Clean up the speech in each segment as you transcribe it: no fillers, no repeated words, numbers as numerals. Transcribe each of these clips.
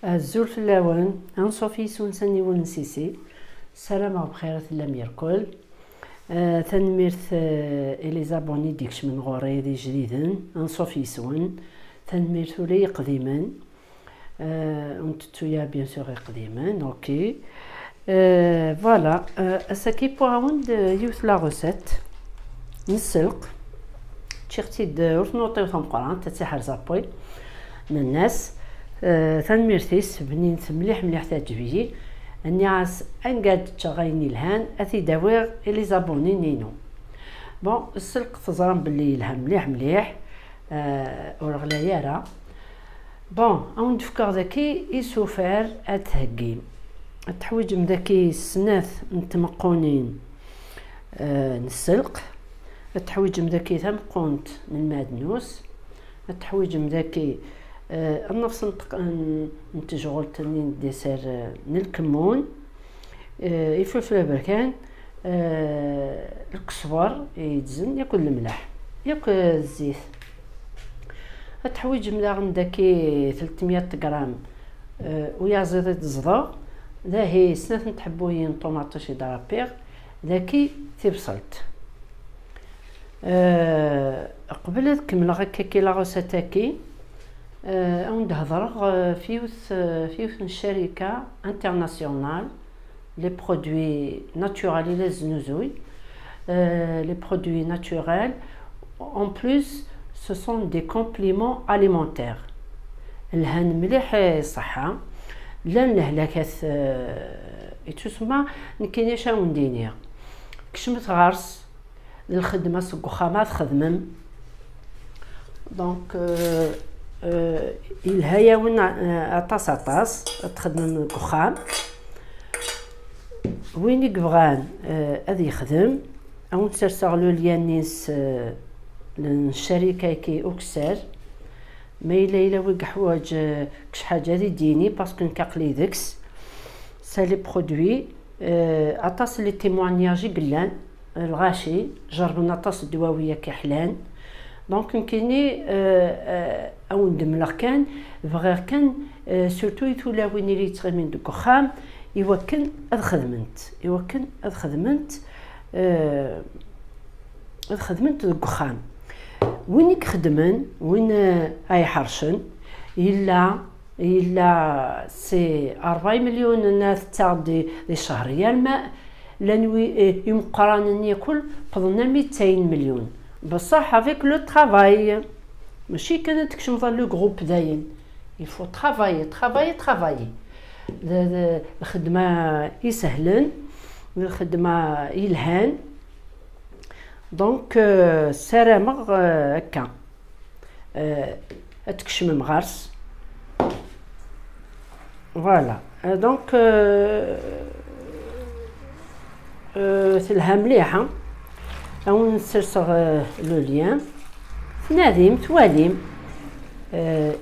الزول في اللون انصوفي سونساني ونسيسي السلام بخير لم يركل تنميرت اليزابوني ديكش من غوري دي جديدا انصوفي سون تنميرت لي قديما انتو بيان سور قديما اوكي فوالا اساكي بوغاوند يوث لا روسيت نسلق تشيختي دورت نوطيو ثم قران تتسحر زابوي من الناس تنميرتيس بنينت مليح تعجبيني اني عاس انقاد تشغيني الهان اثي داوير الي زابوني نينو بون السلق تزرم باللي الهان مليح ورغلايا بون او نفكر ذاكي يسوفر اتهقيم التحويج مذاكي السناث نتمقونين نسلق التحويج مذاكي تمقونت من مادنوس التحويج مذاكي النفس نتجغل تنين ديسير نالكمون يفلفل بركان الكسور يتزن ياكل الملح ياكل الزيت التحويج مداغن داكي 300 غرام ويا زيت الزضا ذاهي سنات نتحبوين طوماطوش درابيغ ذاكي تبصلت قبل كمل هكاكي لا غوساتاكي او نهضر فيوث شركه انترناسيونال لي برودوي ناتورال لي زنوزوي لي برودوي ناتورال en plus ce sont des compléments alimentaires الهان مليح صحه لا الهلاكات تسمى نكيني شاو ندينيا كشمت غارس للخدمه سكوخامات خدمم دونك الهيا وين اطاس تخدم الكخام وين يبغان هذا يخدم او نسرسغلو ليانيس للشركه كي اوكسر ما الا ويق حوايج كش حاجه ديني باسكو نكاقلي ديكس سالي برودوي اطاس لي تيموانياجي قلان الغاشي جربنا اطاس دواويه كحلان دونك يمكنني او ندملغ كان فغير كان سورتو يتولاوين لي تغمين دو كخام يوكن اذ خدمنت دو كخام وين يخدمن وين اي حرشن الا سي 4 مليون ناس تاع دي شهريه الماء لانوي يمقران ياكل قضنا 200 مليون بصح افيك لو طرافاي ماشي كانت كشمض لو جروب داين يفو طرافاي الخدمه يسهلن الخدمه يلهان دونك سرامغ هكا اتكشم مغارس فوالا دونك تلها مليحه او نسرسغ لو ليان تناديم تواليم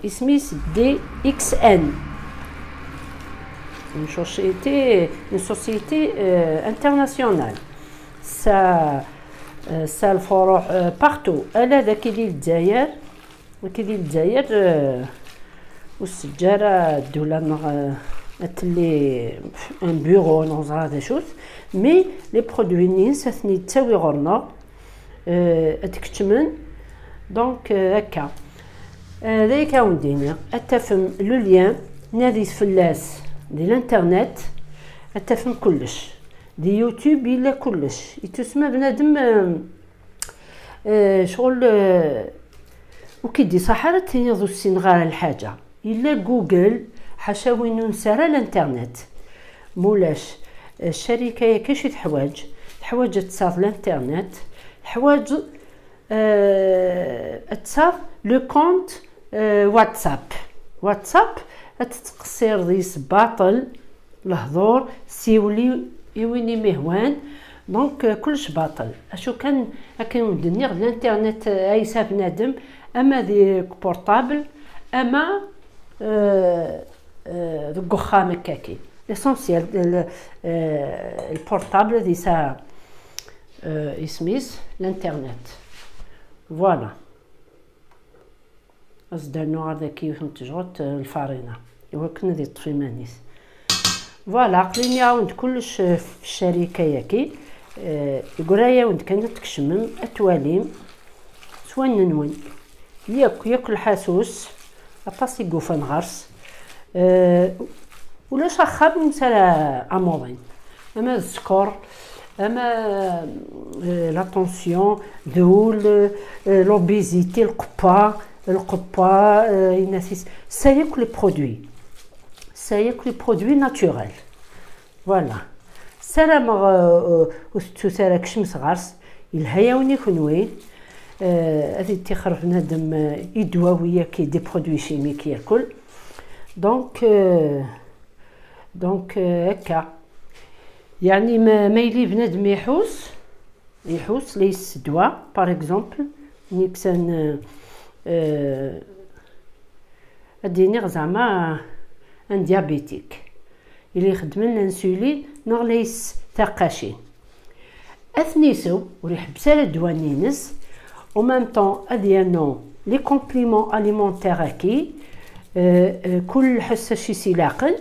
اسميس دي اكس ان une société internationale ça الفروع بارتو الا ذاك اللي الجزائر والسجاره الدوله تلي ان بيرو نوزر هذا شوت مي لي برودوي نيس ثني تساوي غورنا تكتمن دونك هكا ذاك وندينا اتفهم لو ليان نادي فلاس ديال الانترنت اتفهم كلش دي يوتيوب الا كلش يتسمى بنادم شغل وكيدي صحارى تنيض السين غير الحاجه الا جوجل حاشا وين نسرى الانترنت مولاش الشركه كاش تحواج تصاف الانترنت حواج تصاف لو كونت واتساب تتقصير ذيس باطل الهضور سيولي يويني مهوان دونك كلش باطل اشو كان ندير الانترنت اي ساب نادم اما ديك بورطابل اما ذوك خام كاكي ليسونسيال البورطابل دي سا اسميس الانترنت فوالا أصدر نوع ذاكي وثم تجغط الفارينة ايوا كنا دي طفي مانيس. فوالا قليني عاود كلش في الشركه ياكي. يقول يا ولد كانت تكشمم اتواليم سوان نون ياكل حاسوس اطاسي قوفان غرس. ولا شخاب مسالا امورين اما السكر اما لا طونسيون دول لوبيزيتي القبه يناسيس ساياكل لي برودوي ساياكل لي برودوي ناتوريل. فوالا سلام وستو كشمس غرس الهياوني كنوي هذه تيخرج بنادم يدواويه كي دي برودوي شيميك ياكل. دونك هكا يعني ما يلي بنادم يحوس ليس دواء باغ اكزومبل نيكسان اديني زعما ان ديابيتيك اللي يخدم الانسولين نغ ليس تاقاشي اثنيسو وريحبس على الدواء نينس او ميم طون اديانو لي كومبليمون اليمونتير اكي كل حساشي سلاقل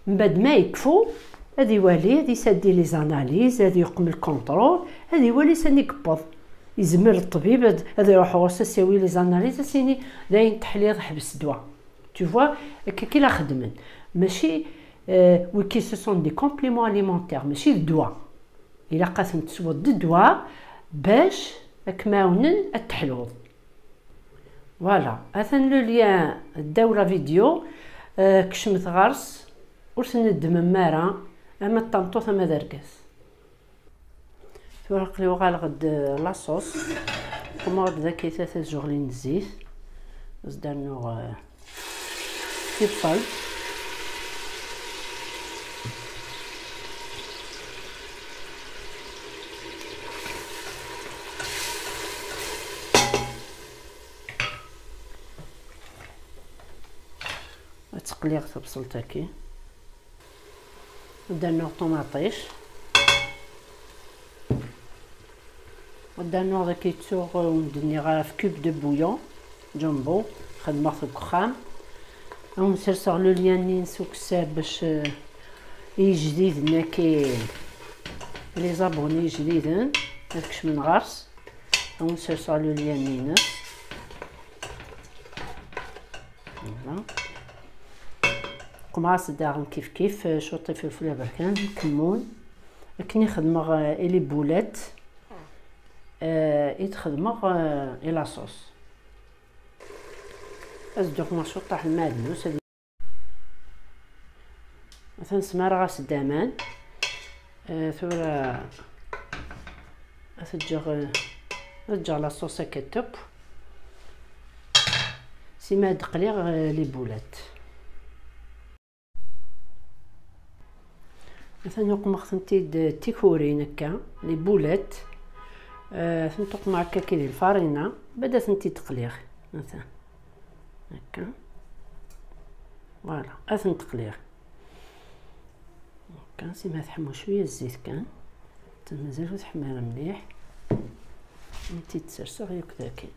من بعد ما يكفو هادي يوالي هادي يسدي لي زاناليز هادي يقوم الكونترول هادي يوالي ساني يقبض يزمر الطبيب هذا يروح وساس يسوي لي زاناليز سيني داين تحليل حبس دواء tu vois كي لا خدمن ماشي وكي سو سون دي كومبليمون اليمونتير ماشي الدواء الا قاسم تسود الدواء باش كماونن التحلوض. فوالا اثن لو ليان داوله فيديو كشمت غرس ورسن مارا اما الطنطوط اما دركاس فرق لي وغال غد لاصوص كما غد ذاك ثلاثه جوغلين الزيت زدانو يبصل تقليق تبصل تاكي ودانو طوماطيش ودانو داك يتسوغ وندني غا في كوب دو بويون جامبو خدمه في الكخام ونسرسغ لو ليان نسوق الساب باش جديد ناكي لي زابوني جديدين هاكش من غرس ونسرسغ لو ليان نينس. فوالا قماص داغن كيف شوطي فلفل بركان كمون لكن يخدمغ الي بولات يتخدمغ الى صوص ازدوق ما شطح المادنوس مثلا سمار غاس دامان ثورة تجغ لاصوص كتب سيما دقليغ لي بولات مثلا نقوم خصنتي تيكورين هكا لي بولات ثنطق مع هكا كي الفارينه بدا ثنتي تقليغ مثلا هكا فوالا اثن تقليغ هكا سيما تحمو شويه الزيت كان مازالو تحمر مليح نتي تسرسغ هكذاكي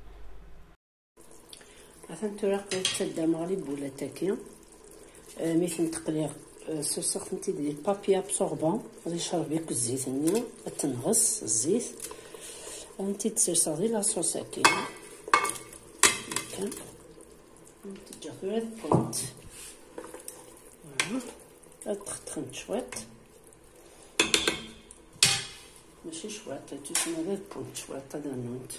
مثلا تراق تسدى مغلي بولات هكا ميثن تقليغ سرسخت نتي ديال بابي ابسوربون غادي يشرب ياك الزيت هنا تنغص الزيت نتي تسرسغ ديال لاصوص هكا نتي غير بونت فوالا تخنت شويت ماشي شويت تسمى غير بونت شويت هذا نونت